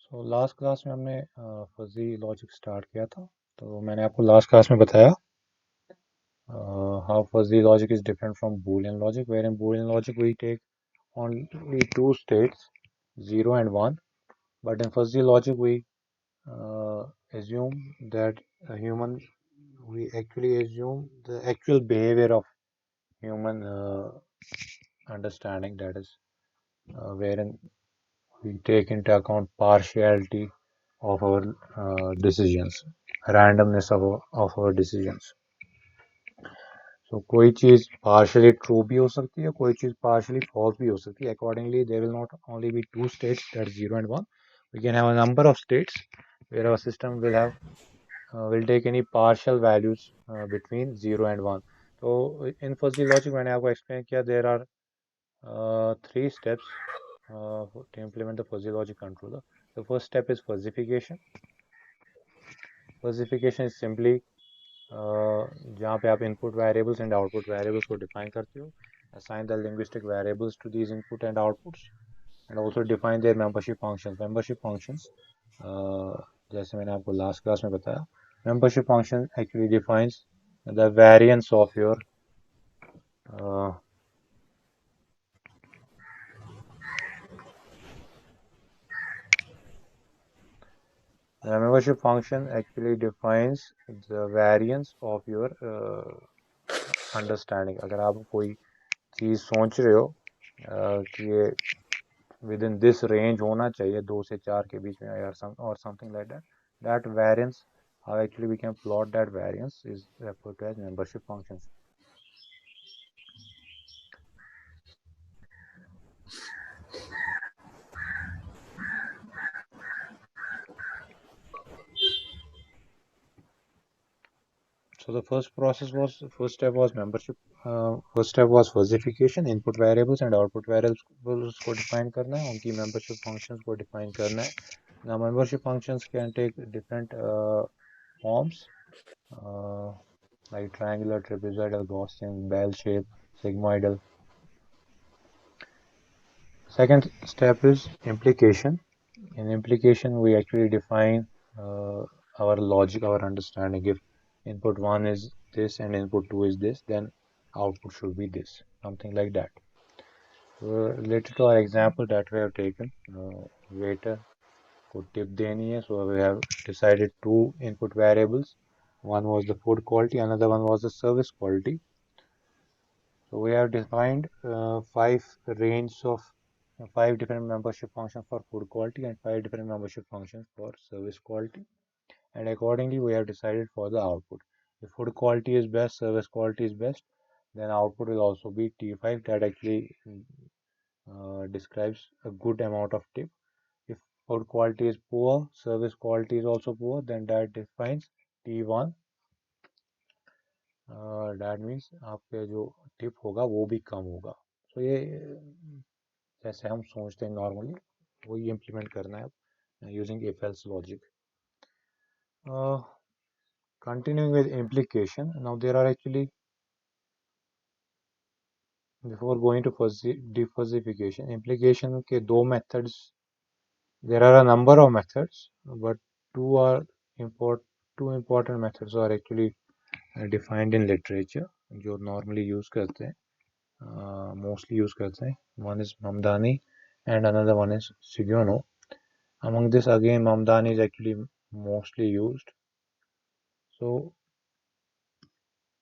So last class में हमने fuzzy logic start किया था। तो मैंने आपको लास्ट क्लास में बताया how fuzzy logic is different from Boolean logic, where in Boolean logic we take only two states, 0 and 1, but in fuzzy logic we assume that a human, we actually assume the actual behavior of human understanding, that is wherein we take into account partiality of our decisions, randomness of our decisions. So कोई चीज partially true भी हो सकती है, कोई चीज partially false भी हो सकती है. Accordingly, there will not only be two states, that's 0 and 1. We can have a number of states where our system will take any partial values between 0 and 1. So in fuzzy logic मैंने आपको explain किया, there are three steps to implement the fuzzy logic controller. The first step is fuzzification. Fuzzification is simply जहाँ पे आप input variables and output variables को define करते हो, assign the linguistic variables to these input and outputs, and also define their membership functions. Membership functions, जैसे मैंने आपको last class में बताया, membership function actually defines the variance of your the membership function actually defines the variance of your understanding. अगर आप कोई चीज़ सोच रहे हो कि ये विद इन दिस रेंज होना चाहिए, 2 से 4 के बीच में, or something like that, that variance, how actually we can plot that variance is referred to as membership functions. So the first step was membership. First step was fuzzification. Input variables and output variables को define करना है, उनकी membership functions को define करना है. Now membership functions can take different forms, like triangular, trapezoidal, Gaussian, bell shape, sigmoidal. Second step is implication. In implication, we actually define our logic, our understanding. If input 1 is this and input 2 is this, then output should be this, something like that. Related to our example that we have taken, waiter को tip देनी है, so we have decided two input variables. One was the food quality, another one was the service quality. So we have defined five different membership functions for food quality and 5 different membership functions for service quality. And accordingly, we have decided for the output. If food quality is best, service quality is best, then output will also be T5. That actually describes a good amount of tip. If food quality is poor, service quality is also poor, then that defines T1. That means आपके जो tip होगा वो भी कम होगा. So ये जैसे हम सोचते हैं नॉर्मली, वही इम्प्लीमेंट करना है using if else logic. Continuing with implication, now there are actually, before going to defuzzification, implication के दो methods. There are a number of methods, but two important methods are actually defined in literature, जो normally use करते हैं, mostly use करते हैं. One is Mamdani and another one is Sugiono. Among this, again, Mamdani is actually mostly used. So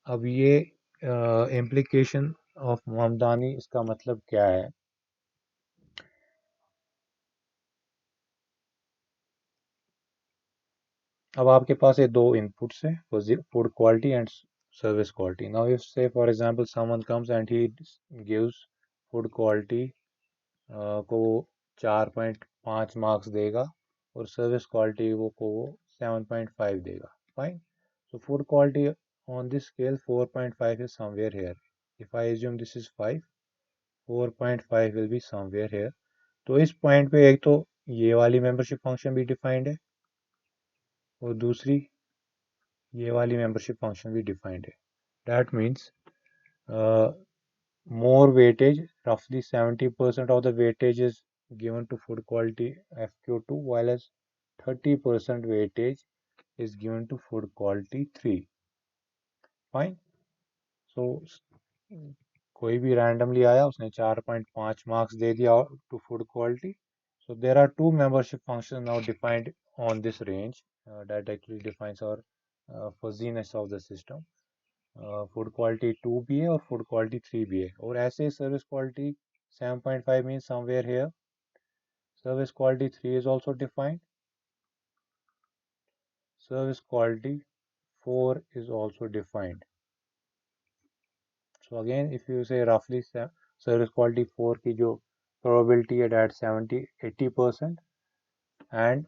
अब ये implication of Mamdani, इसका मतलब क्या है? अब आपके पास ये दो inputs हैं, food quality and service quality. Now if, say for example, someone comes and he gives food quality को 4.5 मार्क्स देगा और सर्विस क्वालिटी को 7.5 देगा. Fine. So food quality on this scale 4.5 is somewhere here. If I assume this is 5, 4.5 will be somewhere here. तो इस point पे एक तो ये वाली मेंबरशिप फंक्शन भी डिफाइंड है और दूसरी ये वाली मेंबरशिप फंक्शन भी डिफाइंड है. That means more weightage, roughly 70% of the weightage is given to food quality FQ2, while as 30% weightage is given to food quality 3. Fine. So कोई भी randomly आया उसने 4.5 marks दे दिया to food quality. So there are two membership functions now defined on this range that actually defines our fuzziness of the system. Food quality 2BA or food quality 3BA. और ऐसे service quality 7.5 means somewhere here. Service quality 3 is also defined. Service quality 4 is also defined. So again, if you say roughly service quality 4 की जो probability है at 70-80% and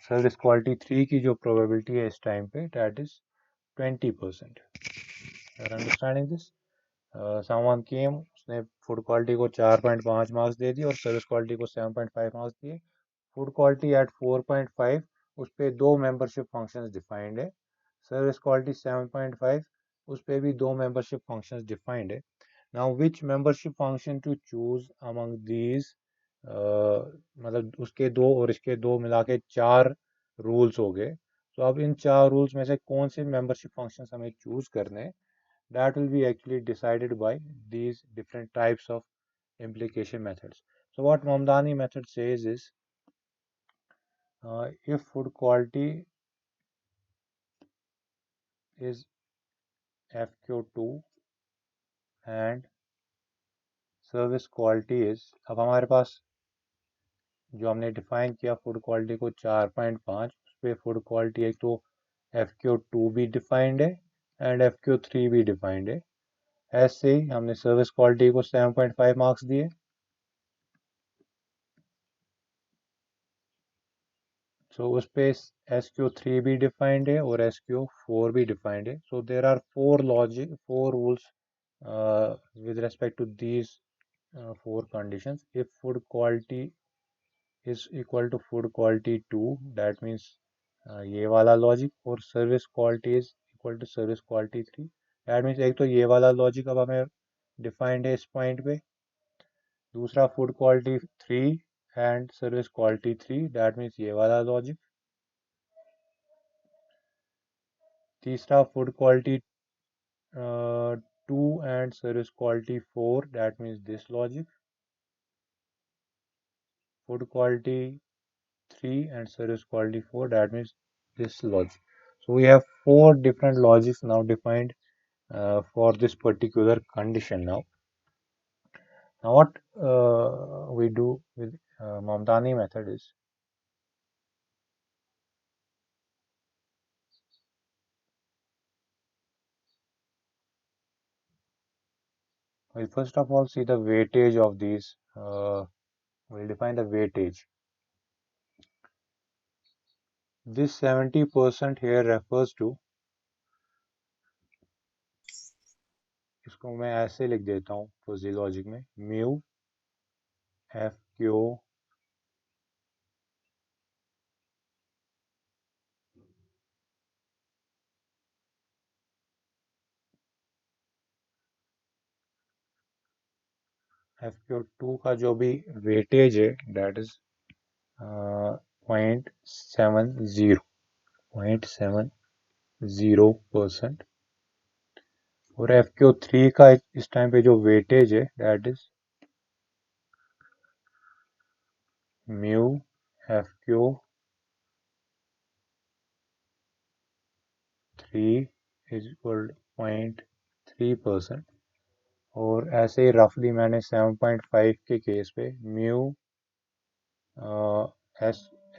service quality 3 की जो probability है इस time पे that is 20%. You are understanding this? Someone came, उसने food quality को 4.5 marks दे दिए और service quality को 7.5 marks दिए. Food quality at 4.5 उस पे दो membership functions defined है. Service quality 7.5 उस पे भी दो membership functions defined है. Now which membership function to choose among these? मतलब उसके दो और इसके दो मिला के 4 रूल्स हो गए. तो अब इन 4 रूल्स में से कौन से membership functions हमें choose करने हैं? That will be actually decided by these different types of implication methods. So what Mamdani method says is, if food quality is FQ2 and service quality is, अब हमारे पास जो हमने डिफाइन किया food quality को 4.5, उस पर फूड क्वालिटी एक तो FQ2 भी डिफाइंड है एंड FQ3 भी डिफाइंड है. ऐसे ही हमने सर्विस क्वालिटी को 7.5 मार्क्स दिए. सो उस पे SQ3 भी डिफाइंड है और SQ4 भी डिफाइंड है. So there are four rules with respect to these four conditions. If food quality is equal to food quality 2, that means ये वाला लॉजिक, और service quality is equal to service quality 3, that means एक तो ये वाला logic अब हमें defined है इस पॉइंट पे. दूसरा food quality 3 and service quality 3, that means ये वाला लॉजिक. तीसरा food quality 2 and service quality 4, that means this logic. Food quality 3 and service quality 4, that means this logic. So we have four different logics now defined for this particular condition. Now what we do with Mamdani method is, we'll first of all see the weightage of these. We'll define the weightage. This 70% here refers to, इसको मैं ऐसे लिख देता हूँ fuzzy logic में, mu FQ2 का जो भी वेटेज है दैट इज 0.70%, और FQ3 का इस टाइम पे जो वेटेज है that is mu FQ3 is equal 0.3%. और ऐसे ही रफली मैंने 7.5 के केस पे म्यू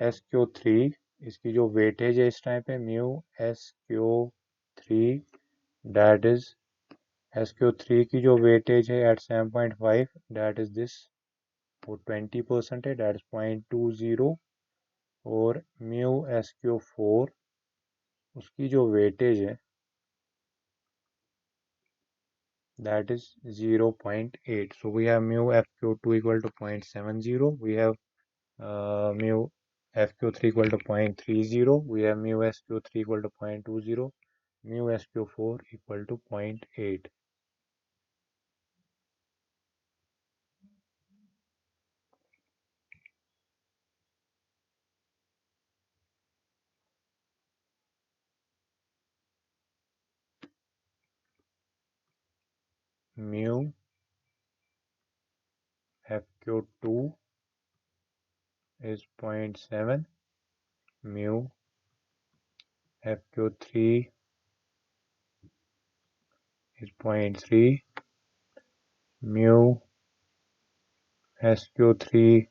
SQ3, इसकी जो वेटेज है इस टाइम पे mu SQ3, that is SQ3 की जो वेटेज है एट 7.5, दैट इज दिस, वो 20% है, दैट इज 0.20. और म्यू SQ4 उसकी जो वेटेज है that is 0.8. So we have mu FQ2 equal to 0.70. We have mu FQ3 equal to 0.30. We have mu SQ3 equal to 0.20. Mu SQ4 equal to 0.8. mu fq2 is 0.7, mu fq3 is 0.3, mu sq3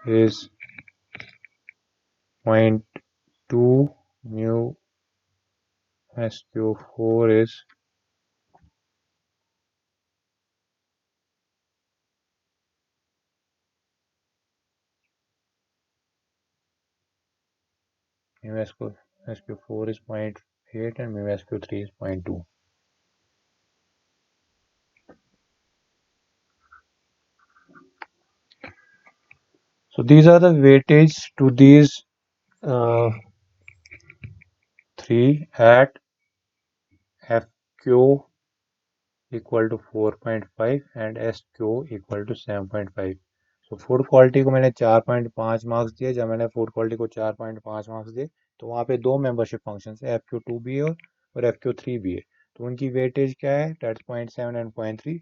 is 0.2, mu sq4 is mu sq4 is 0.8 and mu sq3 is 0.2. So these are the weightage to these three at fq equal to 4.5 and sq equal to 7.5. So food quality को मैंने 4.5 marks दिए। जब मैंने food quality को 4.5 marks दिए तो वहाँ पे दो मेंबरशिप फंक्शन है, FQ2 भी है और FQ3 भी है। तो उनकी वेटेज क्या है, that's 0.7 and 0.3।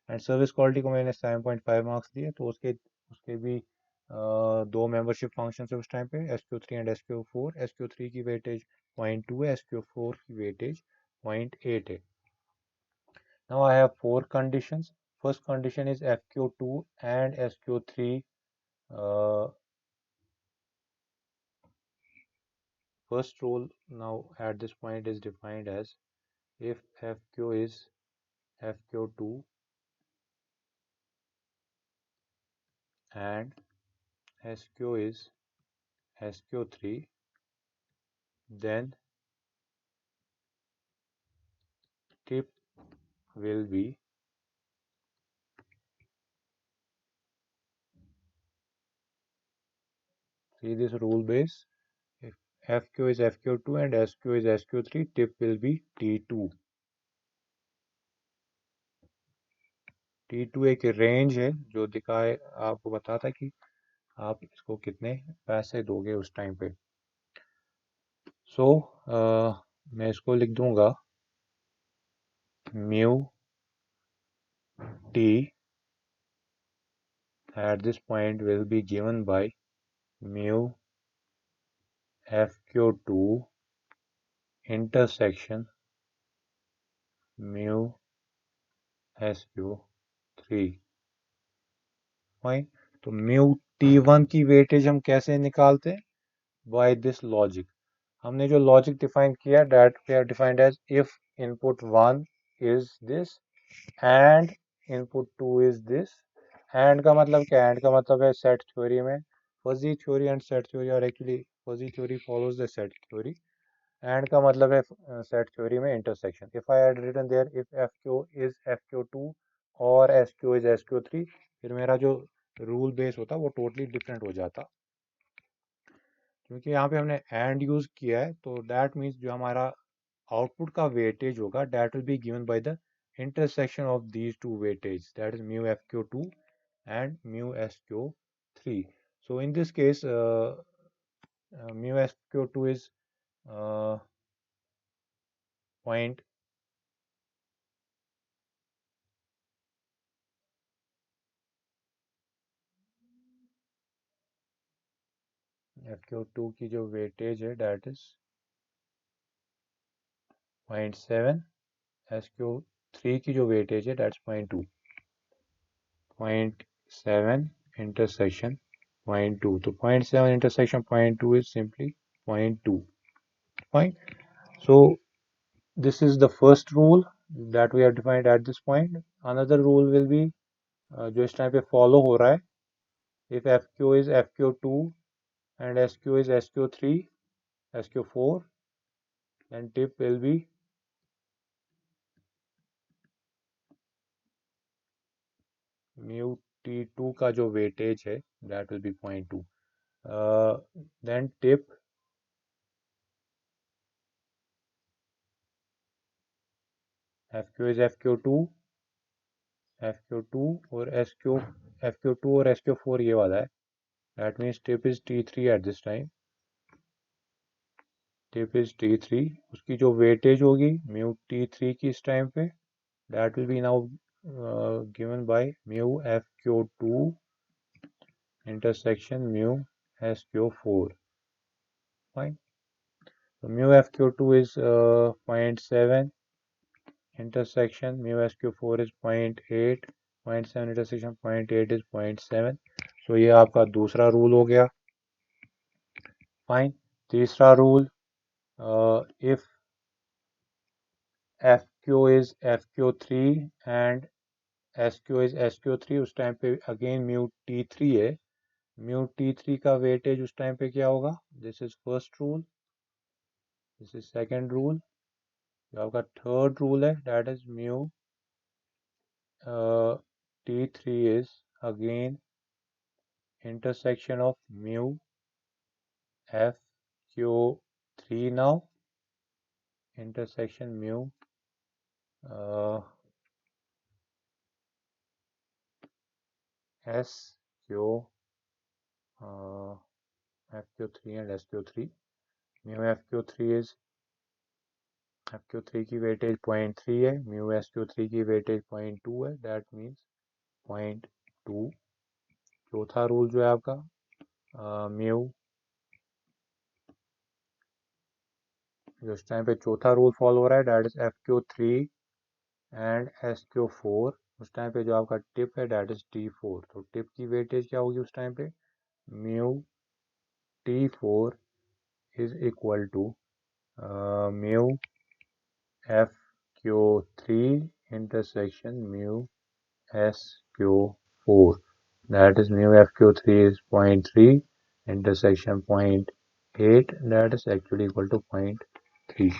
And service quality को मैंने 7.5 मार्क्स दिए, तो उसके उसके भी दो मेंबरशिप फंक्शन है उस टाइम पे, SQ3 एंड SQ4। SQ3 की वेटेज 0.2 है, SQ4 की वेटेज 0.8 है। Now I have four conditions. First condition is FQ2 and SQ3. Uh, First rule now at this point is defined as if FQ is FQ2 and SQ is SQ3, then tip will be see this rule base. If FQ is FQ2 and SQ is SQ3, tip will be T2. T2 एक range है जो दिखाए आपको बताता कि आप इसको कितने पैसे दोगे उस टाइम पे। सो मैं इसको लिख दूंगा mu t at this point will be given by mu fq2 intersection mu sq3। Fine. तो mu t1 की वेटेज हम कैसे निकालते हैं, बाय दिस लॉजिक। हमने जो लॉजिक डिफाइन किया, that we have defined as if input 1 is this and input 2 is this. And का मतलब क्या है, एंड का मतलब है सेट थ्योरी में fuzzy theory and set theory और actually fuzzy theory follows the set theory. And का मतलब है सेट थ्योरी में intersection. If I had written there if F Q is F Q two और S Q is S Q three, फिर मेरा जो rule base होता वो टोटली डिफरेंट हो जाता। क्योंकि यहाँ पे हमने एंड यूज किया है, तो दैट मीन्स जो हमारा आउटपुट का वेटेज होगा that will be given by the intersection of these two weightage, that is mu F Q two and mu sq3. So in this case, mu sq2 is point fq2 की जो weightage है that is 0.7, sq3 की जो weightage है that's 0.2, 0.7 intersection 0.2, तो 0.7 intersection 0.2 is simply 0.2. Fine. So this is the first rule that we have defined at this point. Another rule will be जो इस time पे फॉलो हो रहा है, if fq is fq2 and sq is sq3 sq4, then tip will be mu t2 का जो weightage है that will be 0.2, then tip fq is fq2 fq2 और fq2 और sq4 ये वाला है, that means tip is t3 at this time, tip is t3। उसकी जो वेटेज होगी mu t3 की इस टाइम पे that will be now given by mu fq2 intersection mu sq4. Fine. So mu fq2 is 0.7 intersection mu sq4 is 0.8, 0.7 intersection 0.8 is 0.7. So ये आपका दूसरा rule हो गया. फाइन. तीसरा rule, if fq is fq3 and sq is sq3, उस time पे again mu t3 है. Mu t3 का वेटेज उस टाइम पे क्या होगा? This is first rule, this is second rule. जो आपका थर्ड रूल है that is mu t3 is again intersection of mu fq3 now intersection mu sq fq3 and sq3. Mu fq3 is fq3 की weightage 0.3 है, mu sq3 की weightage 0.2 है, that means 0.2. चौथा rule जो है आपका म्यू, जो इस टाइम पे चौथा रूल फॉलो हो रहा है that is fq3 and sq4. उस टाइम पे जो आपका टिप है दैट इज t4. तो टिप की वेटेज क्या होगी उस टाइम पे? Mu t4 is equal to mu fq3 intersection mu sq4. That is mu fq3 is 0.3 intersection 0.8, that is actually equal to 0.3.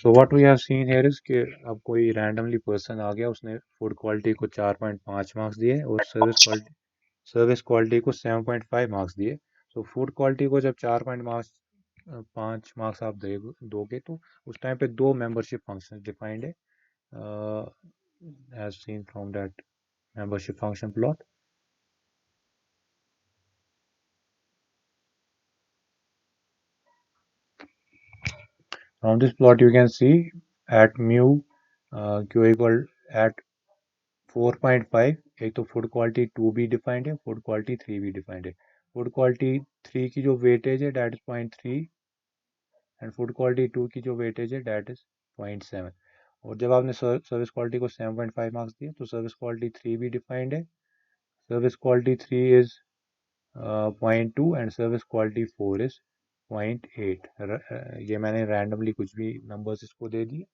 So what we have seen here is कि अब कोई randomly person आ गया, उसने food quality को 4.5 marks दिए और service quality को 7.5 marks दिए. तो फूड क्वालिटी को जब 4.5 मार्क्स आप दोगे तो उस टाइम पे दो मेंबरशिप फंक्शन डिफाइंड है, as seen from that membership function plot. From this plot you can see at mu q equal at 4.5, एक तो फूड क्वालिटी 2 भी डिफाइंड है, फूड क्वालिटी 3 भी डिफाइंड है. फूड क्वालिटी 3 की जो वेटेज है that is 0.3 and food quality 2 की जो वेटेज है डैट इज 0.7. और जब आपने सर्विस क्वालिटी को 7.5 मार्क्स दिए तो सर्विस क्वालिटी 3 भी डिफाइंड है. Service quality 3 is 0.2 and service quality 4 is 0.8. ये मैंने रैंडमली कुछ भी नंबर्स इसको दे दिए.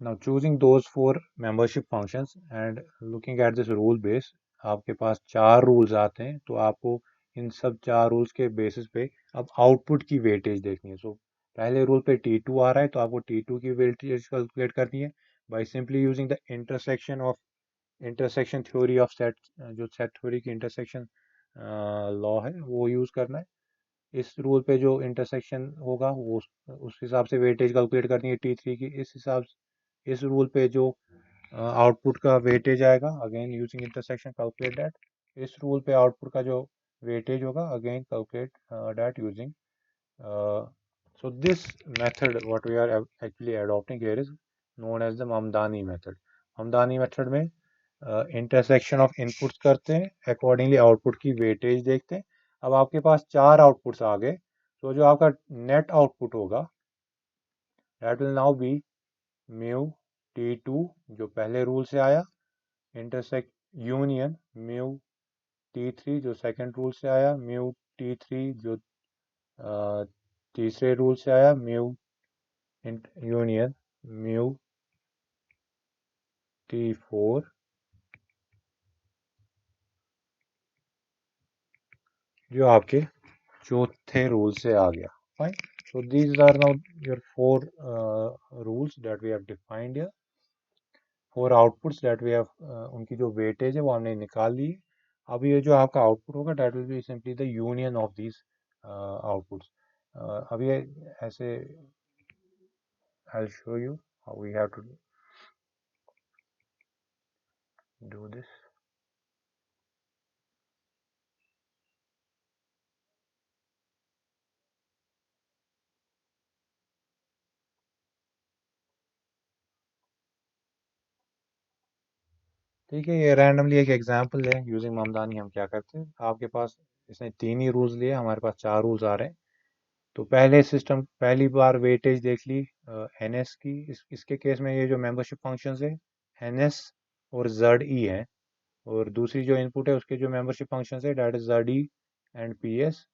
Now choosing those four membership functions and looking at this rule base, आपके पास 4 रूल्स आते हैं. तो आपको इन सब 4 रूल्स के बेसिस पे अब आउटपुट की वेटेज देखनी है. सो पहले रूल पे T2 आ रहा है तो आपको T2 की वेटेज कैलकुलेट करनी है by simply using the intersection theory of set. जो सेट थ्योरी की इंटरसेक्शन लॉ है वो यूज करना है. इस रूल पे जो इंटरसेक्शन होगा वो उस हिसाब से वेटेज कैलकुलेट करनी है T3 की. इस हिसाब से इस रूल पे जो आउटपुट का वेटेज आएगा again using intersection calculate that. इस रूल पे आउटपुट का जो वेटेज होगा again calculate that using. So this method what we are actually adopting here is known as the Mamdani method. Mamdani method में intersection of inputs करते हैं, accordingly output की weightage देखते हैं. अब आपके पास 4 आउटपुट्स आ गए तो जो आपका नेट आउटपुट होगा that will now be mu T2 जो पहले रूल से आया इंटरसेक्ट यूनियन म्यू T3 जो सेकंड रूल से आया, म्यू T3 जो तीसरे रूल से आया, म्यू यूनियन म्यू T4 जो आपके चौथे रूल से आ गया. Fine. So these are now your four rules that we have defined here. Four outputs that we have, उनकी जो वेटेज है वो हमने निकाल ली. अब ये जो आपका आउटपुट होगा that will be simply the union of these outputs. अब ये ऐसे I will show you how we have to. do this. ठीक है, ये रैंडमली एक एग्जांपल है यूजिंग ममदानी। हम क्या करते हैं, आपके पास इसने तीन ही रूल्स लिए, हमारे पास चार रूल्स आ रहे हैं। तो पहले सिस्टम पहली बार वेटेज देख ली एनएस की। इसके केस में ये जो मेंबरशिप फंक्शंस है एनएस और जेड ई है, और दूसरी जो इनपुट है उसके जो मेंबरशिप फंक्शंस है that is Z E and PS.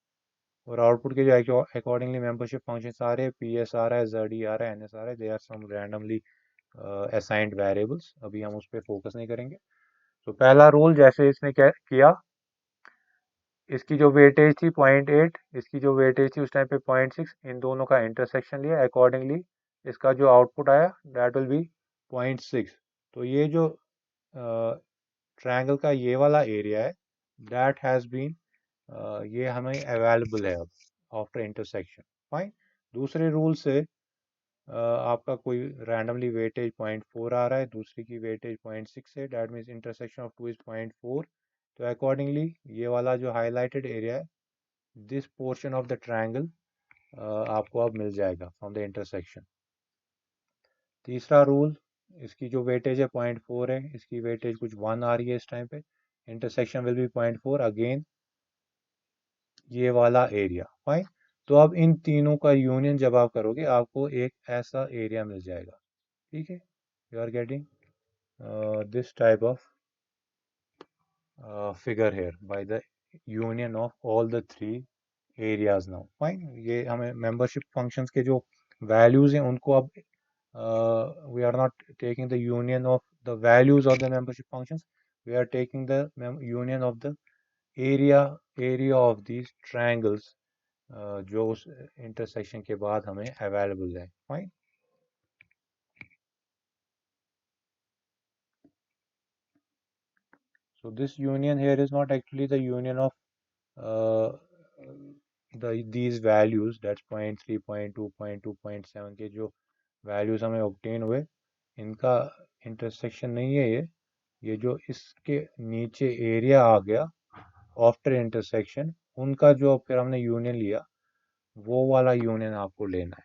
और आउटपुट के जो अकॉर्डिंगली मेंबरशिप फंक्शंस आ रहे हैं, पीएस आ रहा है, जेड ई आ रहा है, एनएस आ रहा है, they are some randomly assigned variables. अभी हम उस पर फोकस नहीं करेंगे। तो पहला रूल जैसे इसने क्या किया, इसकी जो वेटेज थी 0.8, इसकी जो वेटेज थी उस टाइम पे 0.6, इन दोनों का इंटरसेक्शन लिया, अकॉर्डिंगली इसका जो आउटपुट आया दैट विल बी 0.6। तो ये जो ट्रायंगल का ये वाला एरिया है दैट हैज़ बीन, ये हमें अवेलेबल है अब आफ्टर इंटरसेक्शन। फाइन। दूसरे रूल से आपका कोई रैंडमली वेटेज 0.4 आ रहा है, दूसरी की वेटेज 0.6 है, that means intersection of two is 0.4। तो अकॉर्डिंगली ये वाला जो हाईलाइटेड एरिया है, this portion of the triangle आपको अब मिल जाएगा फ्रॉम द इंटरसेक्शन। तीसरा रूल, इसकी जो वेटेज है 0.4 है, इसकी वेटेज कुछ 1 आ रही है इस टाइम पे, इंटरसेक्शन विल बी 0.4 अगेन ये वाला एरिया। फाइन। तो अब इन तीनों का यूनियन जब आप करोगे आपको एक ऐसा एरिया मिल जाएगा। ठीक है, you are getting this type of figure here by the union of all the three areas now. Fine। ये हमें membership functions के जो values हैं उनको अब we are not taking the union of the values of the membership functions, we are taking the union of the area of these triangles जो उस intersection के बाद हमें available है। Fine। So this union here is not actually the union of uh, these values, that's 0.3, 0.2, 0.2, 0.7 के जो values हमें obtain हुए, इनका intersection नहीं है ये जो इसके नीचे area आ गया after intersection, उनका जो फिर हमने union लिया वो वाला union आपको लेना है।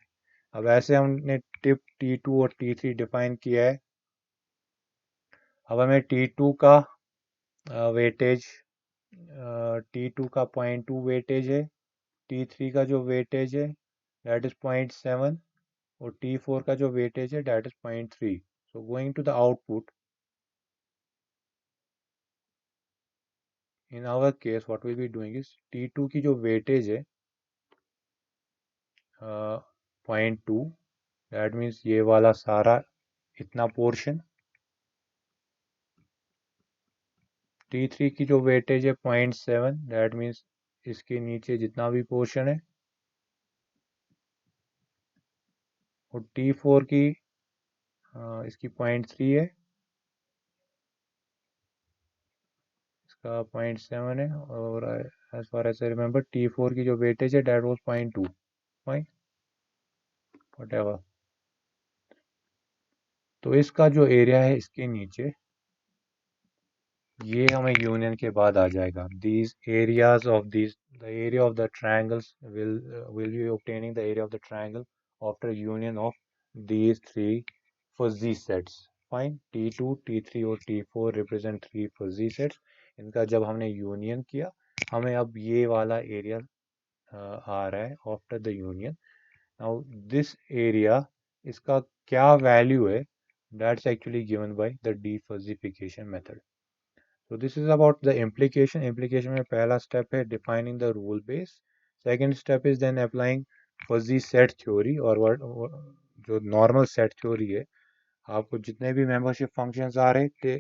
अब ऐसे हमने टिप T2 और T3 डिफाइन किया है। अब हमें T2 का वेटेज, T2 का 0.2 वेटेज है, T3 का जो वेटेज है दैट इज 0.7, और T4 का जो वेटेज है that is 0.3। So going to the output, in our case what will be doing is T2 की जो वेटेज है 0.2, दैट मीन्स ये वाला सारा इतना पोर्शन। T3 की जो वेटेज है 0.7, दैट मीन्स इसके नीचे जितना भी पोर्शन है। और T4 की इसकी 0.3 है, इसका 0.7 है, और as far as I remember T4 की जो वेटेज है डेट वाज 0.2। Fine, whatever. तो इसका जो एरिया है इसके नीचे, ये हमें यूनियन के बाद आ जाएगा। these areas of these, the area of the triangles will be obtaining the area of the triangle after union of these three fuzzy sets। Fine. T2, T3 और T4 represent three fuzzy sets। इनका जब हमने union किया हमें अब ये वाला area आ रहा है after the union. Now this area, इसका क्या वैल्यू है, that's actually given by the defuzzification method. So this is about the implication। implication में पहला step है defining the rule base, second step is then applying fuzzy set theory, और जो normal set theory है, आपको जितने भी membership functions आ रहे थे,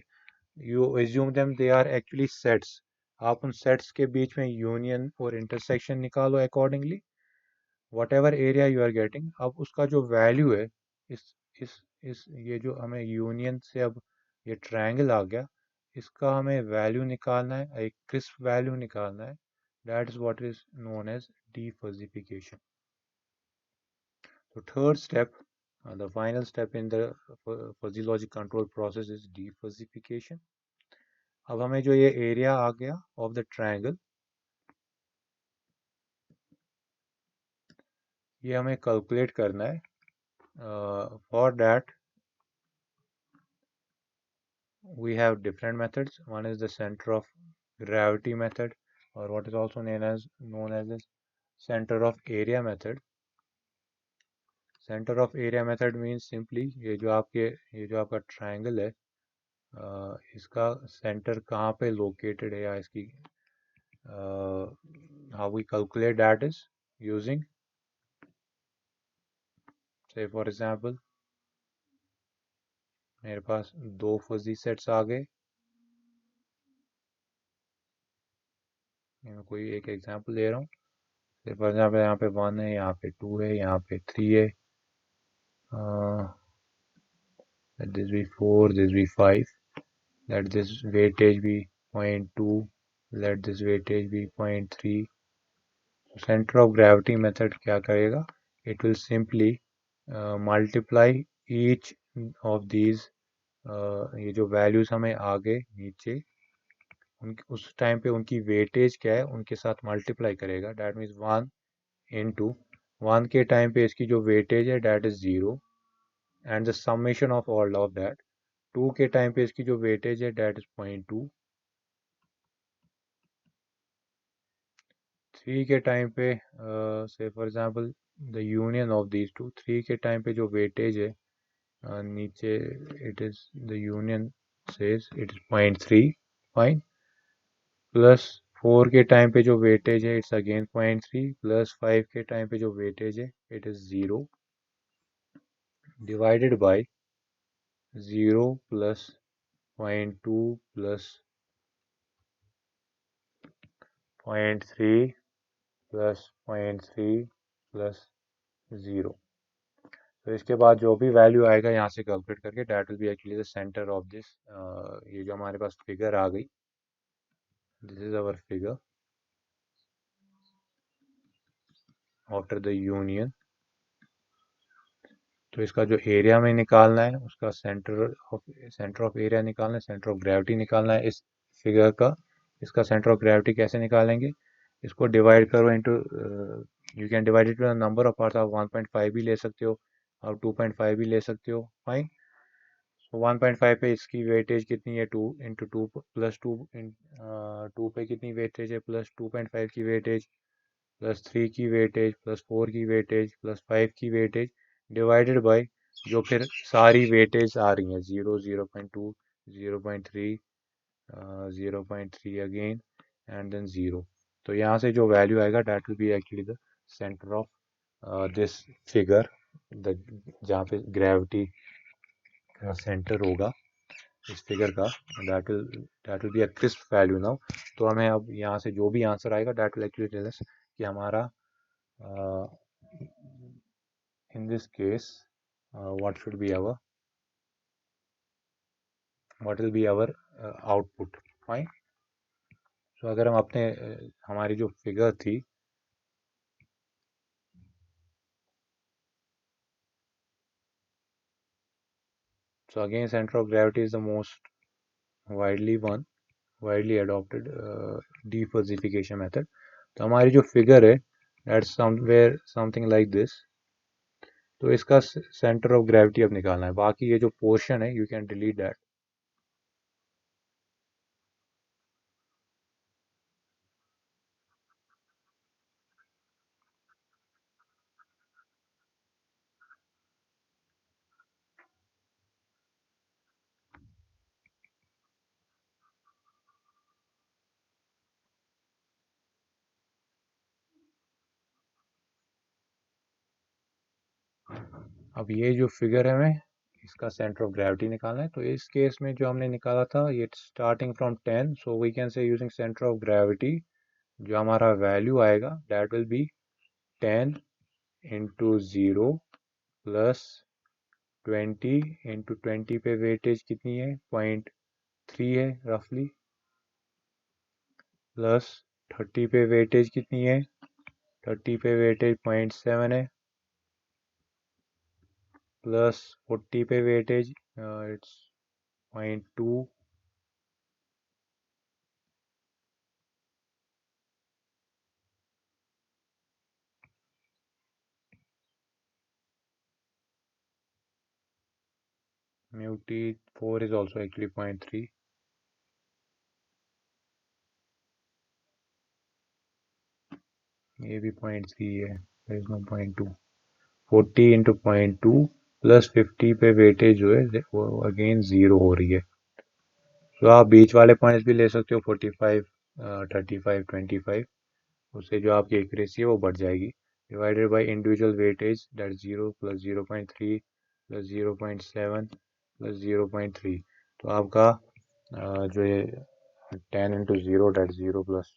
you assume them they are actually sets। आप उन sets के बीच में union और intersection निकालो accordingly, whatever area you are getting। अब उसका जो value है, इस इस ये जो हमें यूनियन से अब ये ट्रायंगल आ गया, इसका हमें वैल्यू निकालना है, एक क्रिस्प वैल्यू निकालना है, that is what is known as defuzzification. तो third step, the final step in the fuzzy logic control process is defuzzification। अब हमें जो ये एरिया आ गया ऑफ द ट्रायंगल, ये हमें कैलकुलेट करना है. For that we have different methods. One is the center of gravity method, or what is also known as the center of area method. Center of area method means simply ये जो आपका triangle है, इसका center कहाँ पे located है, या इसकी how we calculate that is using, say for example, मेरे पास दो fuzzy sets आ गए. मैं कोई एक एग्जांपल दे रहा हूँ. say for example यहाँ पे 1 है, यहाँ पे 2 है, यहाँ पे 3 है. Let this be 4, this be 5. Let this weightage be 0.2. Let this weightage be 0.3. So center of gravity method क्या करेगा? It will simply multiply each of these, ये जो values हमें आगे नीचे उस टाइम पे उनकी वेटेज क्या है उनके साथ मल्टीप्लाई करेगा. डैट मीन्स 1 इंटू 1 के टाइम पे इसकी जो वेटेज है that is 0, and the summation of all of that. 2 के टाइम पे इसकी जो वेटेज है डैट इज 0.2. 3 के टाइम पे से for example the union of these to. 3 के टाइम पे जो वेटेज है नीचे it is the union says it is 0.3. Fine. Plus 4 के टाइम पे जो वेटेज है इट्स अगेन 0.3, प्लस 5 के टाइम पे जो वेटेज है it is 0, divided by 0 plus 0.2 plus 0.3 plus 0.3 plus 0. तो इसके बाद जो भी वैल्यू आएगा यहाँ से कैलकुलेट करके that will be actually the centre of this. ये जो हमारे पास फिगर आ गई, this is our figure after the union. तो इसका जो एरिया में निकालना है उसका सेंटर ऑफ एरिया निकालना है, सेंटर ऑफ ग्रेविटी निकालना है इस फिगर का. इसका सेंटर ऑफ ग्रेविटी कैसे निकालेंगे? इसको डिवाइड करो into, you can divide it to number of parts. आप 1.5 भी ले सकते हो, आप 2.5 भी ले सकते हो. फाइन. तो 1.5 पे इसकी वेटेज कितनी है? 2 इंटू 2 प्लस 2 2 पे कितनी वेटेज है? प्लस 2.5 की वेटेज, प्लस 3 की वेटेज, प्लस 4 की वेटेज, प्लस 5 की वेटेज, डिवाइडेड बाय जो फिर सारी वेटेज आ रही हैं 0, 0.2, 0.3, 0.3 अगेन, एंड देन 0. तो यहाँ से जो वैल्यू आएगा that will be actually the centre of this figure, the जहाँ पे ग्रेविटी का सेंटर होगा इस फिगर का. That will be a crisp value now. तो हमें अब यहाँ से जो भी आंसर आएगा that will actually tell us कि हमारा in this case what should be our, what will be our output. Fine. तो अगर हम अपने हमारी जो फिगर थी, so again center of gravity is the most widely adopted defusification method. तो हमारी जो फिगर है that's somewhere something like this. तो इसका सेंटर ऑफ ग्रेविटी अब निकालना है. बाकी ये जो पोर्शन है यू कैन डिलीट दैट. अब ये जो फिगर है हमें इसका सेंटर ऑफ ग्रेविटी निकालना है. तो इस केस में जो हमने निकाला था ये starting from 10, so we can say using centre of gravity जो हमारा वैल्यू आएगा that will be 10 into 0 plus 20 into 20 पे वेटेज कितनी है? 0.3 है रफली, प्लस 30 पे वेटेज कितनी है? 30 पे वेटेज 0.7 है, प्लस 40 पे weightage it's 0.2, mu T4 is also actually 0.3. ये भी 0.3 है, there is no 0.2. 40 into 0.2 plus 50 पे वेटेज जो है वो अगेन 0 हो रही है। तो आप बीच वाले पॉइंट्स भी ले सकते हो 45, 35, 25, उससे जो आपकी एक्यूरेसी है वो बढ़ जाएगी। Divided by individual weightage that 0 plus 0.3 plus 0.7 plus 0.3, तो आपका जो ये 10 into 0 that 0 plus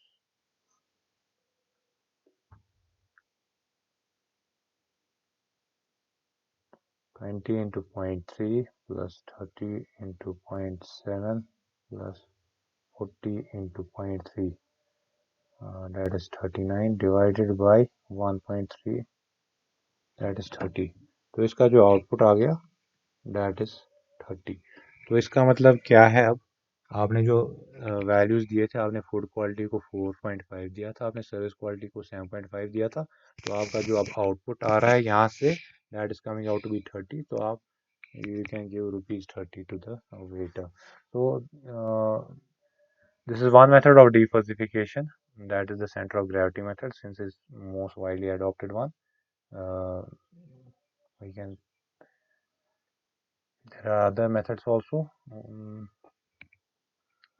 20 into 0.3 plus 30 into 0.7 plus 40 into 0.3, that is 39 divided by 1.3, that is 30. तो इसका जो आउटपुट आ गया that is 30. तो इसका मतलब क्या है, अब आपने जो वैल्यूज दिए थे, आपने फूड क्वालिटी को 4.5 दिया था, आपने सर्विस क्वालिटी को 7.5 दिया था, तो आपका जो अब आउटपुट आ रहा है यहाँ से that is coming out to be 30. तो आप you can give rupees 30 to the waiter. So this is one method of defalsification, that is the center of gravity method, since it's most widely adopted one. uh, we can There are other methods also.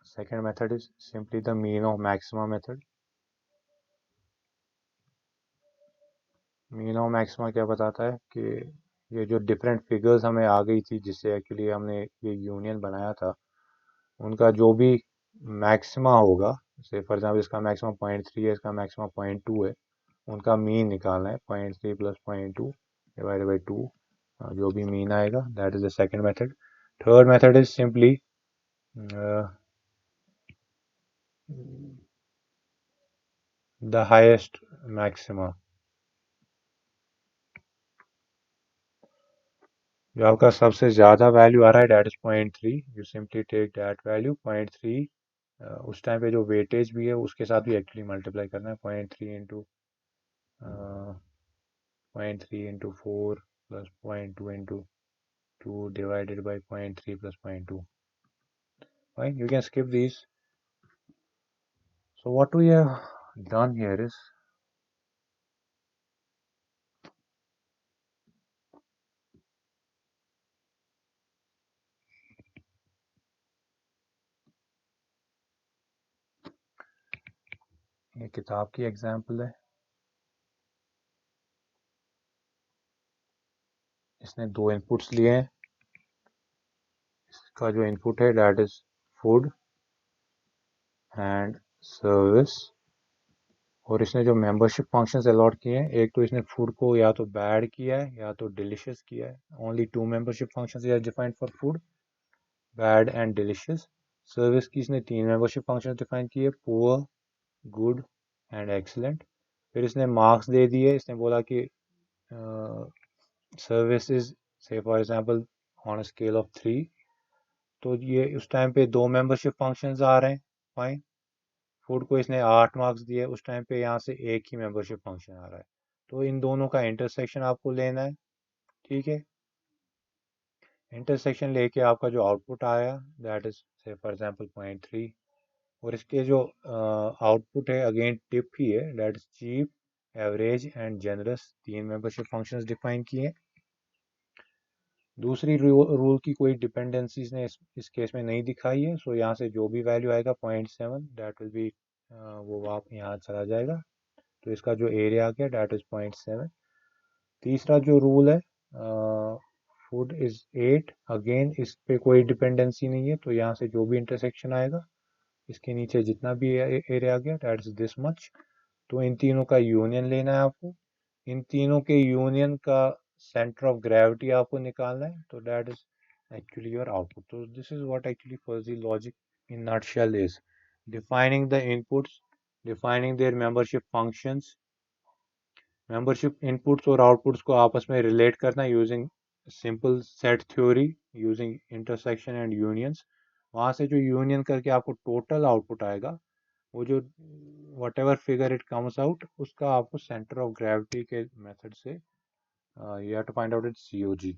Second method is simply the mean of maxima method. Mean of maxima क्या बताता है कि ये जो different figures हमें आ गई थी जिससे एक्चुअली हमने ये यूनियन बनाया था, उनका जो भी मैक्सिमा होगा, से फॉर एग्जाम्पल इसका मैक्सिमा 0.3 है, इसका मैक्सिमा 0.2 है, उनका मीन निकालना है 0.3 प्लस 0.2 डिवाइडेड बाई 2, जो भी मीन आएगा that is the second method. Third method is simply the highest maxima. जो आपका सबसे ज़्यादा वैल्यू आ रहा है that is 0.3, you simply take that value 0.3, उस टाइम पे जो वेटेज भी है उसके साथ भी एक्चुअली मल्टीप्लाई करना है. 0.3 into 0.3 into 4 plus 0.2 into 2 divided by 0.3 plus 0.2. Fine, you can skip these. So what we have done here is ये किताब की एग्जाम्पल है. इसने दो इनपुट्स लिए हैं. इसका जो इनपुट है that is food and service, और इसने जो मेंबरशिप फंक्शंस अलॉट किए हैं, एक तो इसने फूड को या तो बैड किया है या तो डिलीशियस किया है. Only two membership functions are defined for food, bad and delicious. Service की इसने तीन मेंबरशिप फंक्शंस डिफाइन किए, पुअर, गुड एंड एक्सीलेंट. फिर इसने मार्क्स दे दिए. इसने बोला कि service is say for example on a scale of 3, तो ये उस टाइम पे दो मेंबरशिप फंक्शंस आ रहे हैं. फाइन. फूड को इसने 8 मार्क्स दिए, उस टाइम पे यहाँ से एक ही मेंबरशिप फंक्शन आ रहा है. तो इन दोनों का इंटरसेक्शन आपको लेना है. ठीक है. इंटरसेक्शन लेके आपका जो आउटपुट आया that is say for example 0.3, और इसके जो आउटपुट है अगेन टिप ही है, that is cheap, average and generous. तीन मेंबरशिप फंक्शंस डिफाइन किए. दूसरी रूल की कोई डिपेंडेंसीज ने इस केस में नहीं दिखाई है. सो यहाँ से जो भी वैल्यू आएगा 0.7 दैट विल बी वो आप यहाँ चला जाएगा. तो इसका जो एरिया आ गया दैट इज 0.7. तीसरा जो रूल है फूड इज 8, अगेन इस पे कोई डिपेंडेंसी नहीं है, तो यहाँ से जो भी इंटरसेक्शन आएगा इसके नीचे जितना भी एरिया आ गया दैट इज दिस मच. तो इन तीनों का यूनियन लेना है आपको. इन तीनों के यूनियन का सेंटर ऑफ ग्रेविटी आपको निकालना है. तो that is actually your output. तो this is what actually fuzzy logic in nutshell is. Defining the inputs, defining their membership functions, membership inputs और आउटपुट्स को आपस में रिलेट करना using simple set theory, using intersection and unions. वहाँ से जो union करके आपको टोटल आउटपुट आएगा, वो जो whatever figure it comes out, उसका आपको सेंटर ऑफ ग्रेविटी के मेथड से you have to find out its COG.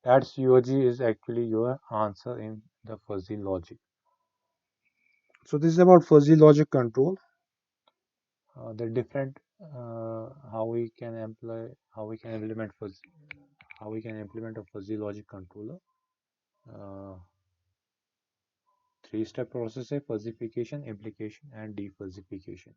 That COG is actually your answer in the fuzzy logic. So this is about fuzzy logic control. The different how we can employ how we can implement fuzzy how we can implement a fuzzy logic controller. Uh, Three-step process: fuzzification, implication, and defuzzification.